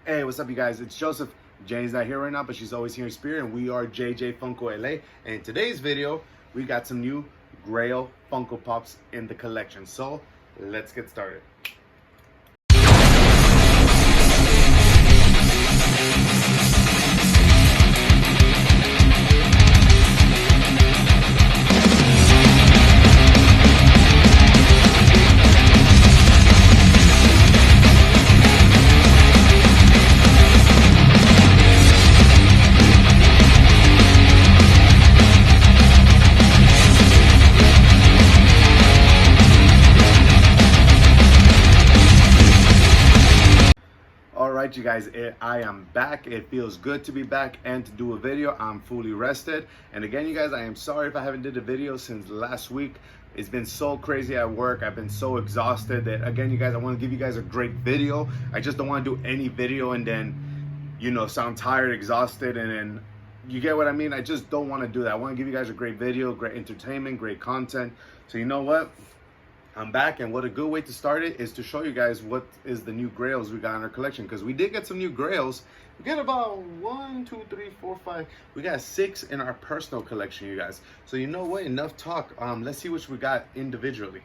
Hey, what's up, you guys? It's Joseph. Jane's not here right now, but she's always here in spirit, and we are JJ Funko LA. And in today's video, we got some new Grail Funko Pops in the collection. So let's get started. Alright, you guys, I am back. It feels good to be back and to do a video. I'm fully rested. And again, you guys, I am sorry if I haven't did a video since last week. It's been so crazy at work. I've been so exhausted that, again, you guys, I want to give you guys a great video. I just don't want to do any video and then, you know, sound tired, exhausted, and then, you get what I mean? I just don't want to do that. I want to give you guys a great video, great entertainment, great content. So you know what? I'm back, and what a good way to start it is to show you guys what is the new Grails we got in our collection, because we did get some new Grails. We got about 1, 2, 3, 4, 5. We got 6 in our personal collection, you guys. So you know what? Enough talk. Let's see which we got individually.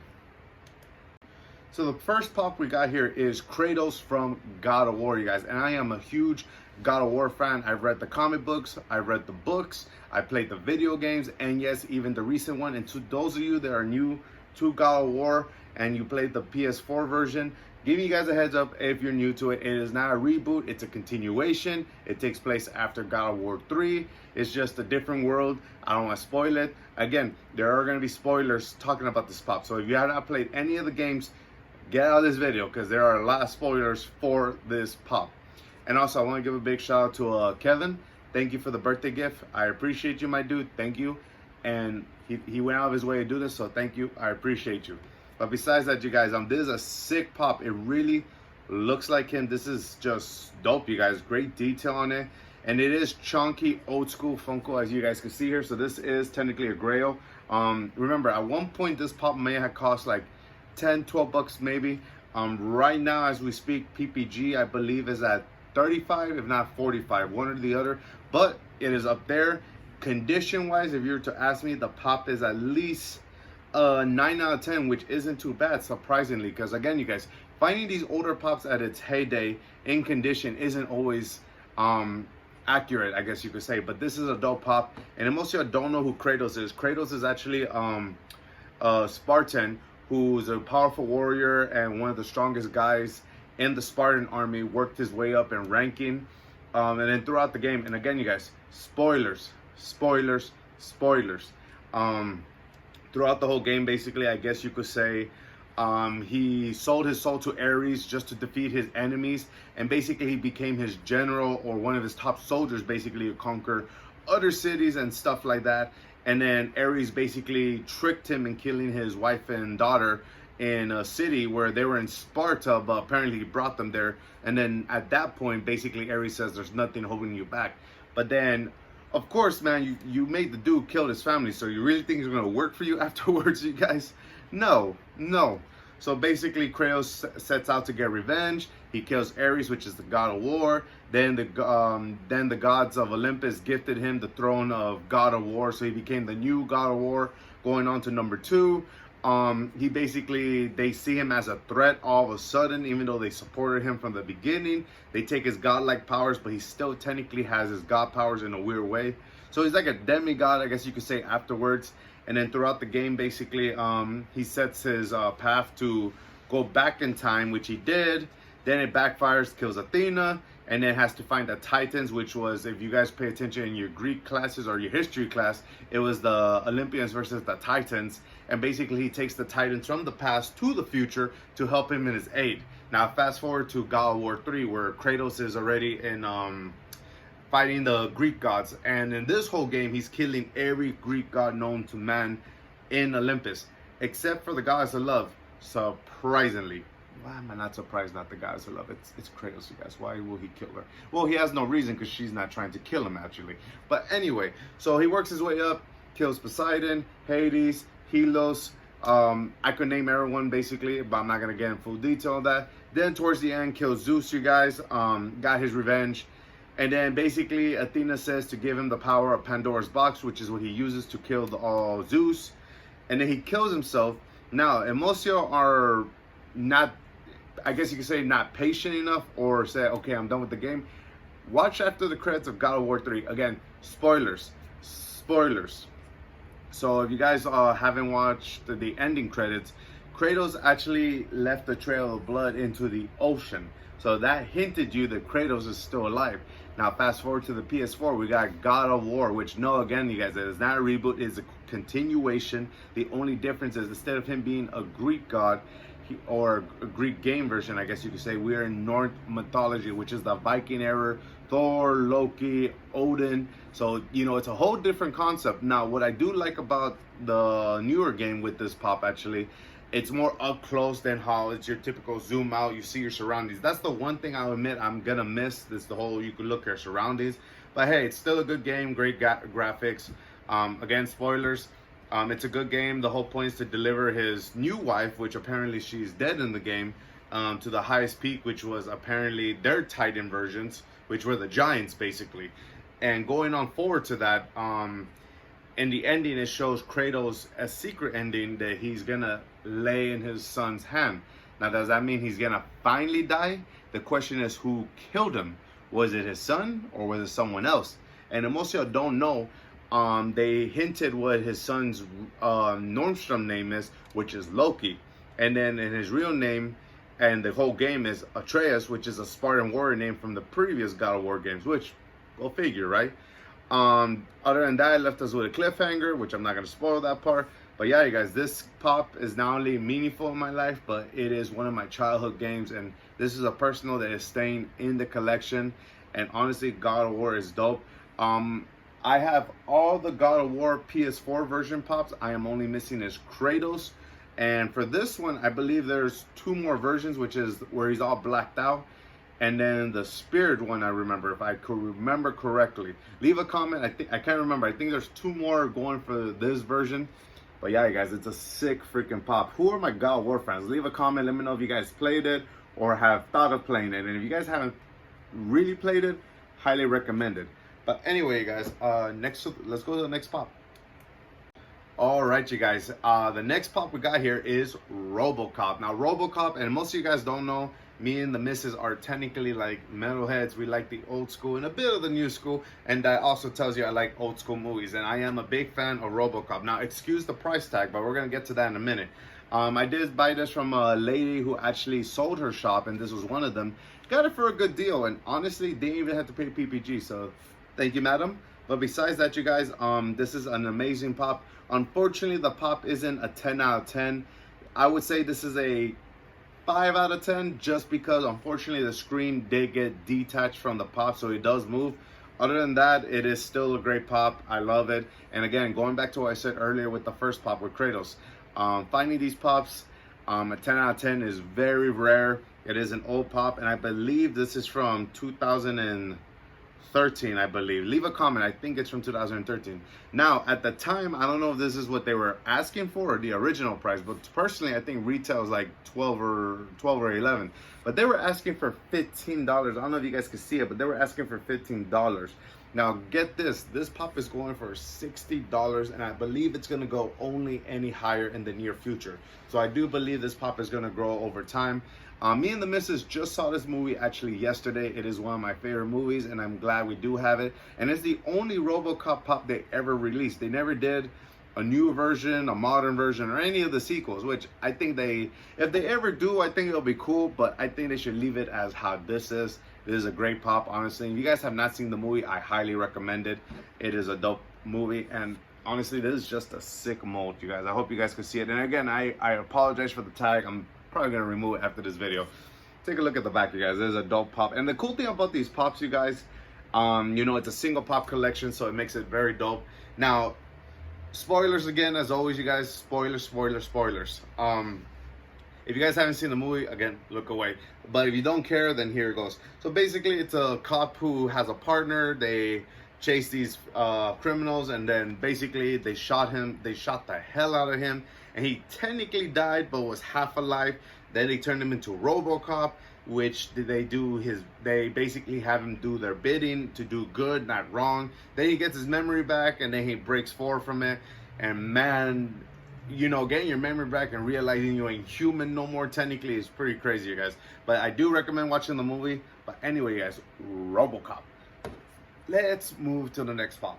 So the first pop we got here is Kratos from God of War, you guys. And I am a huge God of War fan. I've read the comic books, I've read the books, I played the video games, and yes, even the recent one. And to those of you that are new to God of War and you played the PS4 version, giving you guys a heads up if you're new to it. It is not a reboot, it's a continuation. It takes place after God of War 3. It's just a different world. I don't want to spoil it. Again, there are going to be spoilers talking about this pop, so if you have not played any of the games, get out of this video because there are a lot of spoilers for this pop. And also, I want to give a big shout out to Kevin. Thank you for the birthday gift. I appreciate you, my dude. Thank you. And he went out of his way to do this, so thank you. I appreciate you. But besides that, you guys, this is a sick pop. It really looks like him. This is just dope, you guys. Great detail on it. And it is chunky, old school Funko, as you guys can see here. So this is technically a Grail. Remember, at one point, this pop may have cost like 10, 12 bucks maybe. Right now, as we speak, PPG, I believe, is at 35, if not 45, one or the other. But it is up there. Condition wise, if you were to ask me, the pop is at least 9 out of 10, which isn't too bad, surprisingly, because again, you guys, finding these older pops at its heyday in condition isn't always accurate, I guess you could say. But this is a dope pop, and most of you don't know who Kratos is. Kratos is actually a Spartan who's a powerful warrior and one of the strongest guys in the Spartan army. Worked his way up in ranking, and then throughout the game, and again, you guys, spoilers. Throughout the whole game, basically, I guess you could say, he sold his soul to Ares just to defeat his enemies, and basically he became his general, or one of his top soldiers, basically, to conquer other cities and stuff like that. And then Ares basically tricked him in killing his wife and daughter in a city where they were in Sparta, but apparently he brought them there. And then at that point, basically Ares says there's nothing holding you back. But then, of course, man, you made the dude kill his family, so you really think it's gonna work for you afterwards, you guys? No. So basically, Kratos sets out to get revenge. He kills Ares, which is the god of war. Then the gods of Olympus gifted him the throne of God of War, so he became the new God of War. Going on to number 2. They see him as a threat all of a sudden, even though they supported him from the beginning. They take his godlike powers, but he still technically has his god powers in a weird way. So he's like a demigod, I guess you could say, afterwards. And then throughout the game, basically, he sets his path to go back in time, which he did. Then it backfires, kills Athena, and then has to find the Titans, which was, if you guys pay attention in your Greek classes or your history class, it was the Olympians versus the Titans. And basically he takes the Titans from the past to the future to help him in his aid. Now fast forward to God of War 3, where Kratos is already in fighting the Greek gods. And in this whole game, he's killing every Greek god known to man in Olympus, except for the goddess of love, surprisingly. Why am I not surprised not the goddess of love? It's Kratos, you guys. Why will he kill her? Well, he has no reason, because she's not trying to kill him, actually. But anyway, so he works his way up, kills Poseidon, Hades, Helios. I could name everyone, basically, but I'm not going to get in full detail on that. Then towards the end, kills Zeus, you guys. Got his revenge. And then basically Athena says to give him the power of Pandora's box, which is what he uses to kill Zeus. And then he kills himself. Now, Emocio are not, I guess you could say, not patient enough, or say, okay, I'm done with the game. Watch after the credits of God of War 3. Again, spoilers. So if you guys haven't watched the ending credits, Kratos actually left a trail of blood into the ocean. So that hinted you that Kratos is still alive. Now fast forward to the PS4, we got God of War, which again, you guys, it is not a reboot, it's a continuation. The only difference is instead of him being a Greek god, or a Greek game version, I guess you could say, we're in Norse mythology, which is the Viking era, Thor, Loki, Odin. So, it's a whole different concept. Now, what I do like about the newer game with this pop, actually, it's more up close than how it's your typical zoom out, you see your surroundings. That's the one thing I'll admit I'm gonna miss, this the whole, you can look at your surroundings. But hey, it's still a good game, great graphics. Again, spoilers. It's a good game. The whole point is to deliver his new wife, which apparently she's dead in the game, to the highest peak, which was apparently their Titan versions, which were the giants, basically. And going on forward to that, in the ending, it shows Kratos a secret ending that he's gonna lay in his son's hand. Now, does that mean he's gonna finally die? The question is, who killed him? Was it his son or was it someone else? And Emocio don't know. They hinted what his son's Nordstrom name is, which is Loki. And then in his real name, and the whole game, is Atreus, which is a Spartan warrior name from the previous God of War games, which, go figure, right? Other than that, it left us with a cliffhanger, which I'm not going to spoil that part. But yeah, you guys, this pop is not only meaningful in my life, but it is one of my childhood games. And this is a personal that is staying in the collection. And honestly, God of War is dope. I have all the God of War PS4 version pops. I am only missing is Kratos. And for this one, I believe there's 2 more versions, which is where he's all blacked out. And then the Spirit one, I remember, if I could remember correctly. Leave a comment. I can't remember. I think there's 2 more going for this version. But yeah, you guys, it's a sick freaking pop. Who are my God of War fans? Leave a comment. Let me know if you guys played it or have thought of playing it. And if you guys haven't really played it, highly recommend it. But anyway, you guys, let's go to the next pop. All right, you guys, the next pop we got here is RoboCop. Now, RoboCop, and most of you guys don't know, me and the missus are technically like metalheads. We like the old school and a bit of the new school, and that also tells you I like old school movies, and I am a big fan of RoboCop. Now, excuse the price tag, but we're gonna get to that in a minute. I did buy this from a lady who actually sold her shop, and this was one of them. Got it for a good deal, and honestly, didn't even have to pay PPG, so thank you, madam. But besides that, you guys, this is an amazing pop. Unfortunately, the pop isn't a 10 out of 10. I would say this is a 5 out of 10, just because unfortunately the screen did get detached from the pop, so it does move. Other than that, it is still a great pop. I love it. And again, going back to what I said earlier with the first pop with Kratos, finding these pops, a 10 out of 10 is very rare. It is an old pop, and I believe this is from 2013, I believe. Leave a comment. I think it's from 2013. Now, at the time, I don't know if this is what they were asking for or the original price, but personally, I think retail is like 12 or 11. But they were asking for $15. I don't know if you guys can see it, but they were asking for $15. Now, get this. This pop is going for $60, and I believe it's going to go only any higher in the near future. So I do believe this pop is going to grow over time. Me and the missus just saw this movie actually yesterday. It is one of my favorite movies, and I'm glad we do have it. And it's the only RoboCop pop they ever released. They never did a new version, a modern version, or any of the sequels, which I think if they ever do, I think it'll be cool, but I think they should leave it as how this is. This is a great pop, honestly. If you guys have not seen the movie, I highly recommend it. It is a dope movie, and honestly, this is just a sick mold, you guys. I hope you guys can see it. And again, I apologize for the tag. I'm probably gonna remove it after this video. Take a look at the back, you guys. There's a dope pop, and the cool thing about these pops, you guys, it's a single pop collection, so it makes it very dope. Now, spoilers again, as always, you guys. Spoilers. If you guys haven't seen the movie, again, look away. But if you don't care, then here it goes. So basically, it's a cop who has a partner. They chase these criminals, and then basically they shot him. They shot the hell out of him, and he technically died, but was half alive. Then they turned him into RoboCop. which they basically have him do their bidding to do good, not wrong. Then he gets his memory back, and then he breaks 4 from it. And man, you know, getting your memory back and realizing you ain't human no more technically is pretty crazy, you guys. But I do recommend watching the movie. But anyway, you guys, RoboCop. Let's move to the next pop.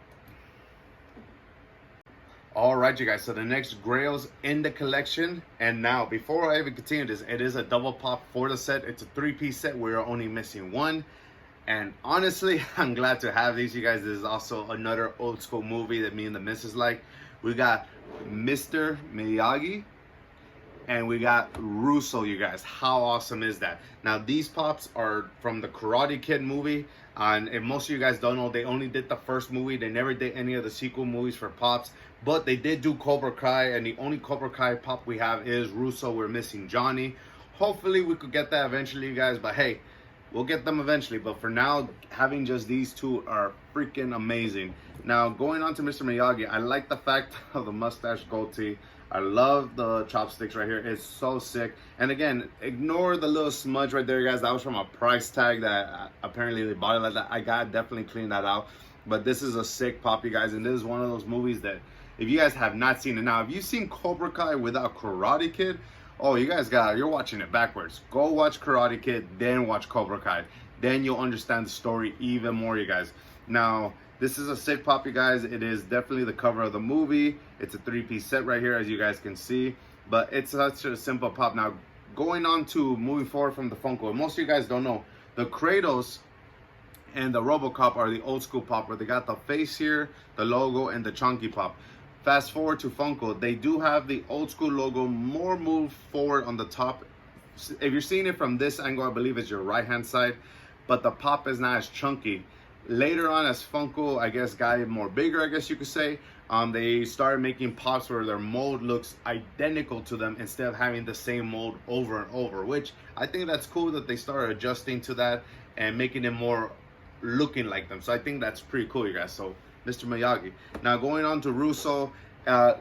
All right, you guys, so the next Grails in the collection. And now, before I even continue this, it is a double pop for the set. It's a 3-piece set. We're only missing 1. And honestly, I'm glad to have these, you guys. This is also another old school movie that me and the missus like. We got Mr. Miyagi and we got Russo, you guys. How awesome is that? Now, these pops are from the Karate Kid movie. And if most of you guys don't know, they only did the first movie. They never did any of the sequel movies for pops. But they did do Cobra Kai, and the only Cobra Kai pop we have is Russo. We're missing Johnny. Hopefully we could get that eventually, you guys. But hey, we'll get them eventually. But for now, having just these 2 are freaking amazing. Now, going on to Mr. Miyagi, I like the fact of the mustache goatee. I love the chopsticks right here. It's so sick. And again, ignore the little smudge right there, guys. That was from a price tag that apparently they bought it like that. I gotta definitely clean that out. But this is a sick pop, you guys. And this is one of those movies that if you guys have not seen it. Now, if you've seen Cobra Kai without Karate Kid, oh, you guys you're watching it backwards. Go watch Karate Kid, then watch Cobra Kai. Then you'll understand the story even more, you guys. Now, this is a sick pop, you guys. It is definitely the cover of the movie. It's a 3-piece set right here, as you guys can see. But it's such a simple pop. Now, going on to moving forward from the Funko. Most of you guys don't know, the Kratos and the RoboCop are the old school pop, where they got the face here, the logo, and the chunky pop. Fast forward to Funko, they do have the old school logo more moved forward on the top. If you're seeing it from this angle, I believe it's your right hand side, but the pop is not as chunky. Later on, as Funko, I guess, got more bigger, I guess you could say, they started making pops where their mold looks identical to them instead of having the same mold over and over, which I think that's cool that they started adjusting to that and making it more looking like them. So I think that's pretty cool, you guys. So Mr. Miyagi. Now, going on to Russo,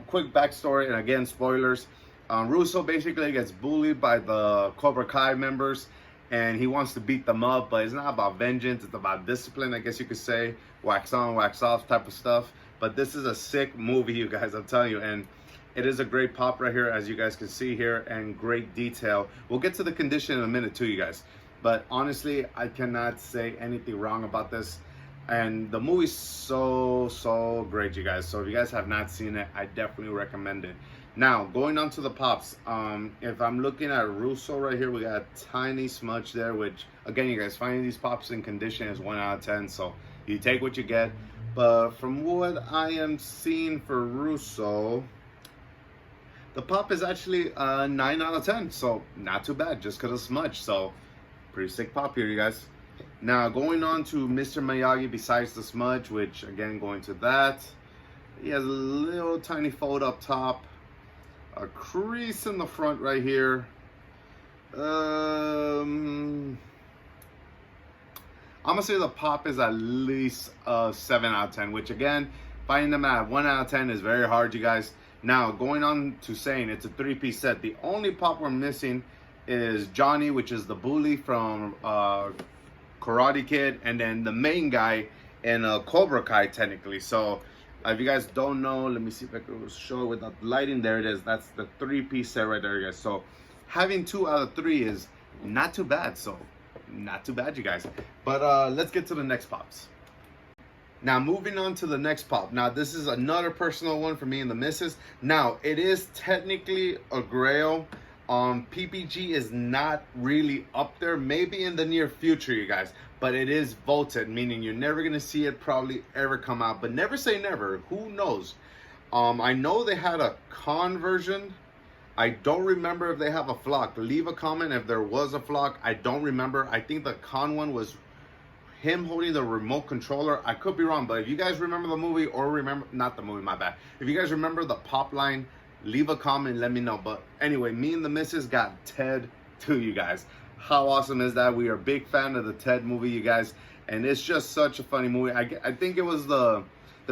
quick backstory, and again, spoilers. Russo basically gets bullied by the Cobra Kai members, and he wants to beat them up, but it's not about vengeance, it's about discipline, I guess you could say. Wax on, wax off type of stuff. But this is a sick movie, you guys, I'm telling you. And it is a great pop right here, as you guys can see here, and great detail. We'll get to the condition in a minute too, you guys. But honestly, I cannot say anything wrong about this. And the movie's so great, you guys. So if you guys have not seen it, I definitely recommend it. Now, going on to the pops, if I'm looking at Russo right here, we got a tiny smudge there, which, again, you guys, finding these pops in condition is 1 out of 10, so you take what you get. But from what I am seeing for Russo, the pop is actually a 9 out of 10, so not too bad, just because of smudge. So, pretty sick pop here, you guys. Now, going on to Mr. Miyagi, besides the smudge, which, again, going to that, he has a little tiny fold up top, a crease in the front right here. I'm gonna say the pop is at least a 7 out of 10, which again, finding them at 1 out of 10 is very hard, you guys. Now, going on to saying it's a 3-piece set, the only pop we're missing is Johnny, which is the bully from Karate Kid, and then the main guy in Cobra Kai, technically. So, if you guys don't know, let me see if I can show it without lighting. There it is. That's the 3-piece set right there, guys. So, having 2 out of 3 is not too bad. So, not too bad, you guys. But let's get to the next pops. Now, moving on to the next pop. Now, this is another personal one for me and the missus. Now, it is technically a grail. PPG is not really up there, maybe in the near future, you guys, but it is vaulted, meaning you're never gonna see it probably ever come out, but never say never, who knows. I know they had a con version. I don't remember if they have a flock. Leave a comment if there was a flock. I don't remember. I think the con one was him holding the remote controller. I could be wrong, but if you guys remember the movie, or remember, not the movie, my bad, if you guys remember the pop line, leave a comment, let me know. But anyway, me and the missus got Ted too, you guys. How awesome is that? We are a big fan of the Ted movie, you guys, and it's just such a funny movie. I think it was the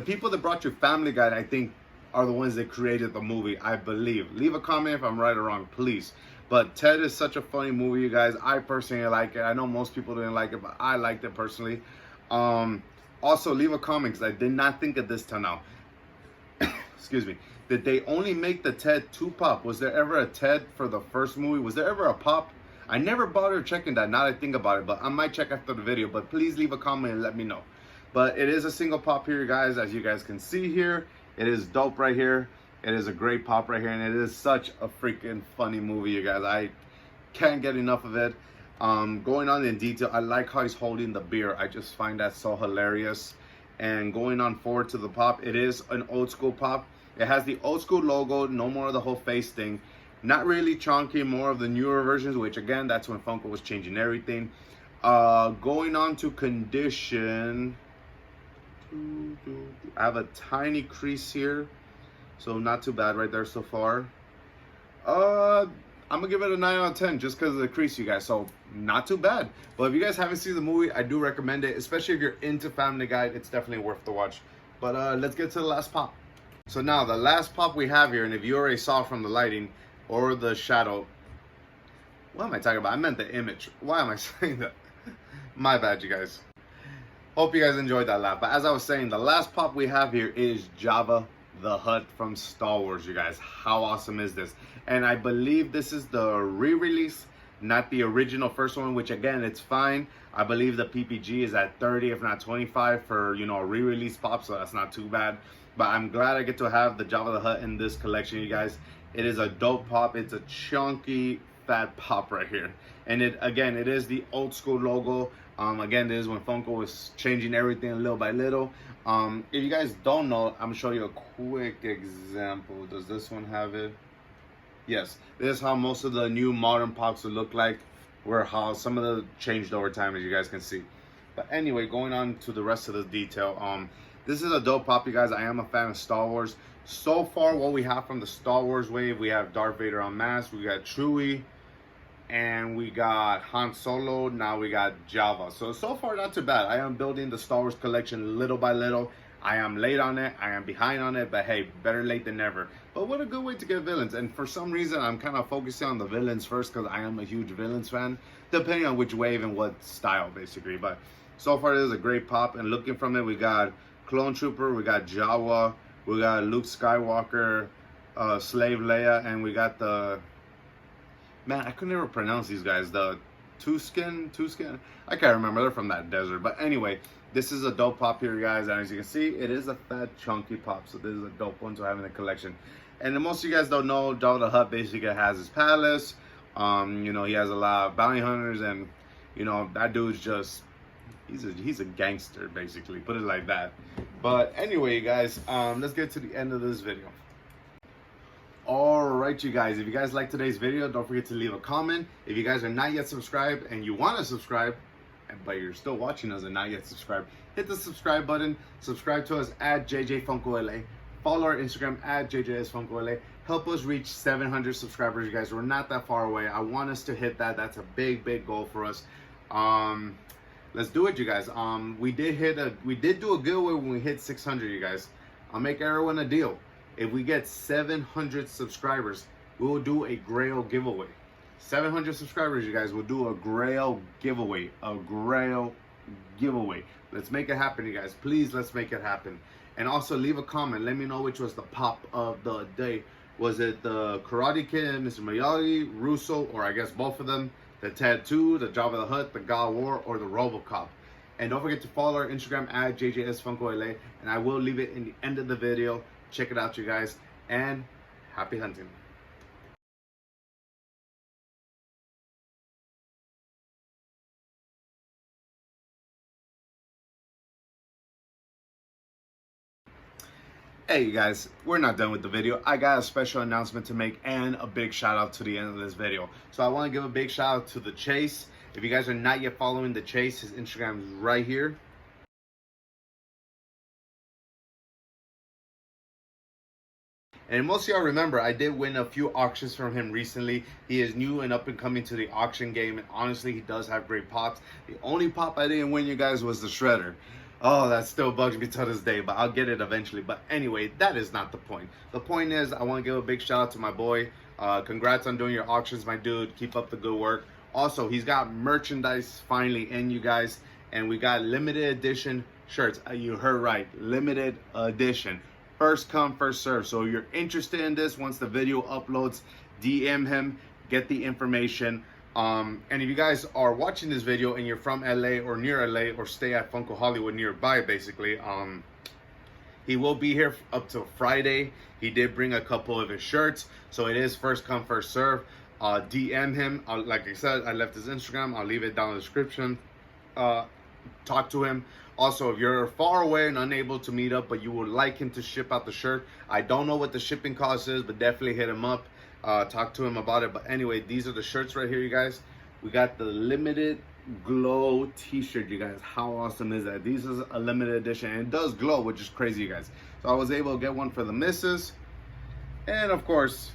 people that brought you Family Guy, I think, are the ones that created the movie, I believe. Leave a comment if I'm right or wrong, please. But Ted is such a funny movie, you guys. I personally like it. I know most people didn't like it, but I liked it personally. Also, leave a comment because I did not think of this till now. Excuse me. Did they only make the Ted 2 pop? Was there ever a Ted for the first movie? Was there ever a pop? I never bothered checking that, now that I think about it, but I might check after the video. But please leave a comment and let me know. But it is a single pop here, guys. As you guys can see here, it is dope right here. It is a great pop right here, and it is such a freaking funny movie, you guys. I can't get enough of it. Going on in detail, I like how he's holding the beer. I just find that so hilarious. And going on forward to the pop, it is an old school pop. It has the old school logo, no more of the whole face thing. Not really chunky, more of the newer versions, which again, that's when Funko was changing everything. Going on to condition, I have a tiny crease here, so not too bad right there so far. I'm gonna give it a 9 out of 10 just because of the crease, you guys. So not too bad. But if you guys haven't seen the movie, I do recommend it, especially if you're into Family Guy. It's definitely worth the watch. But let's get to the last pop. So now the last pop we have here, and if you already saw from the lighting or the shadow, what am I talking about? I meant the image. Why am I saying that? My bad, you guys. Hope you guys enjoyed that laugh. But as I was saying, the last pop we have here is Jabba the Hutt from Star Wars, you guys. How awesome is this? And I believe this is the re-release, not the original first one, which again, it's fine. I believe the PPG is at 30, if not 25 for, you know, a re-release pop, so that's not too bad. But I'm glad I get to have the Jabba the Hutt in this collection, you guys. It is a dope pop. It's a chunky, fat pop right here. And it, again, it is the old school logo. Again, this is when Funko was changing everything little by little. If you guys don't know, I'm gonna show you a quick example. Does this one have it? Yes, this is how most of the new modern pops would look like, where how some of them changed over time, as you guys can see. But anyway, going on to the rest of the detail, this is a dope pop, you guys. I am a fan of Star Wars. So far, what we have from the Star Wars wave, we have Darth Vader unmasked, we got Chewie, and we got Han Solo. Now we got Jabba. So far, not too bad. I am building the Star Wars collection little by little. I am late on it. I am behind on it. But hey, better late than never. But what a good way to get villains. And for some reason, I'm kind of focusing on the villains first because I am a huge villains fan, depending on which wave and what style, basically. But so far, this is a great pop. And looking from it, we got Clone Trooper, we got Jawa, we got Luke Skywalker, Slave Leia, and we got the... Man, I could never pronounce these guys. The Tusken? I can't remember. They're from that desert. But anyway, this is a dope pop here, guys. And as you can see, it is a fat, chunky pop. So this is a dope one to have in the collection. And most of you guys don't know, Jabba the Hutt basically has his palace. You know, he has a lot of bounty hunters. And, you know, that dude's just... He's a gangster, basically. Put it like that. But anyway, you guys, let's get to the end of this video. Alright, you guys, if you guys like today's video, don't forget to leave a comment. If you guys are not yet subscribed and you want to subscribe, but you're still watching us and not yet subscribed, hit the subscribe button. Subscribe to us at JJFunkoLA. Follow our Instagram at JJSFunkoLA. Help us reach 700 subscribers, you guys. We're not that far away. I want us to hit that. That's a big goal for us. Let's do it, you guys. We did do a giveaway when we hit 600, you guys. I'll make everyone a deal. If we get 700 subscribers, we will do a Grail giveaway. 700 subscribers, you guys, will do a Grail giveaway. A Grail giveaway. Let's make it happen, you guys. Please, let's make it happen. And also, leave a comment. Let me know which was the pop of the day. Was it the Karate Kid, Mr. Miyagi, Russo, or I guess both of them? The Tattoo, the Jabba the Hutt, the God of War, or the Robocop? And don't forget to follow our Instagram at JJSFunkoLA. And I will leave it in the end of the video. Check it out, you guys, and happy hunting. Hey, you guys, we're not done with the video. I got a special announcement to make and a big shout out to the end of this video. So I want to give a big shout out to the Chase. If you guys are not yet following the Chase, his Instagram is right here. And most of y'all remember, I did win a few auctions from him recently. He is new and up and coming to the auction game. And honestly, he does have great pops. The only pop I didn't win, you guys, was the Shredder. Oh, that still bugs me to this day, but I'll get it eventually. But anyway, that is not the point. The point is, I want to give a big shout out to my boy, Congrats on doing your auctions, my dude. Keep up the good work. Also, he's got merchandise finally in, you guys, and we got limited edition shirts. You heard right, limited edition. First come, first serve. So if you're interested in this, once the video uploads, DM him, get the information. And if you guys are watching this video and you're from LA or near LA or stay at Funko Hollywood nearby, basically, he will be here up till Friday. He did bring a couple of his shirts, so it is first come, first serve. DM him. Like I said, I left his Instagram. I'll leave it down in the description. Talk to him. Also, if you're far away and unable to meet up, but you would like him to ship out the shirt, I don't know what the shipping cost is, but definitely hit him up. Talk to him about it. But anyway, these are the shirts right here, you guys. We got the limited glow t-shirt, you guys. How awesome is that? These is a limited edition, and it does glow, which is crazy, you guys. So I was able to get one for the missus, and of course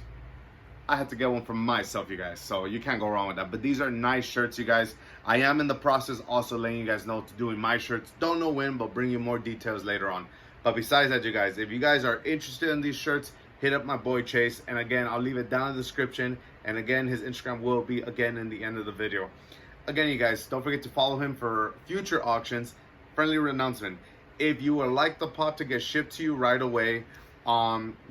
I had to get one for myself, you guys. So you can't go wrong with that. But these are nice shirts, you guys. I am in the process also letting you guys know to doing my shirts. Don't know when, but bring you more details later on. But besides that, you guys, if you guys are interested in these shirts, hit up my boy Chase. And again, I'll leave it down in the description. And again, his Instagram will be again in the end of the video. Again, you guys, don't forget to follow him for future auctions. Friendly announcement: if you would like the pot to get shipped to you right away,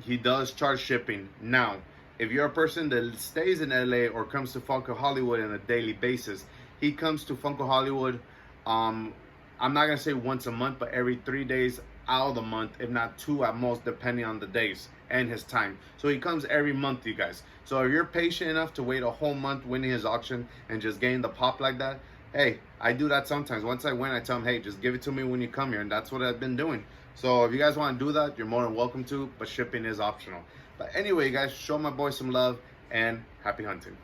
he does charge shipping. Now, if you're a person that stays in LA or comes to Funko Hollywood on a daily basis, he comes to Funko Hollywood, I'm not gonna say once a month, but every 3 days out of the month, if not 2 at most, depending on the days and his time. So he comes every month, you guys. So if you're patient enough to wait a whole month winning his auction and just getting the pop like that, hey, I do that sometimes. Once I win, I tell him, hey, just give it to me when you come here, and that's what I've been doing. So if you guys want to do that, you're more than welcome to, but shipping is optional. But anyway, you guys, show my boy some love, and happy hunting.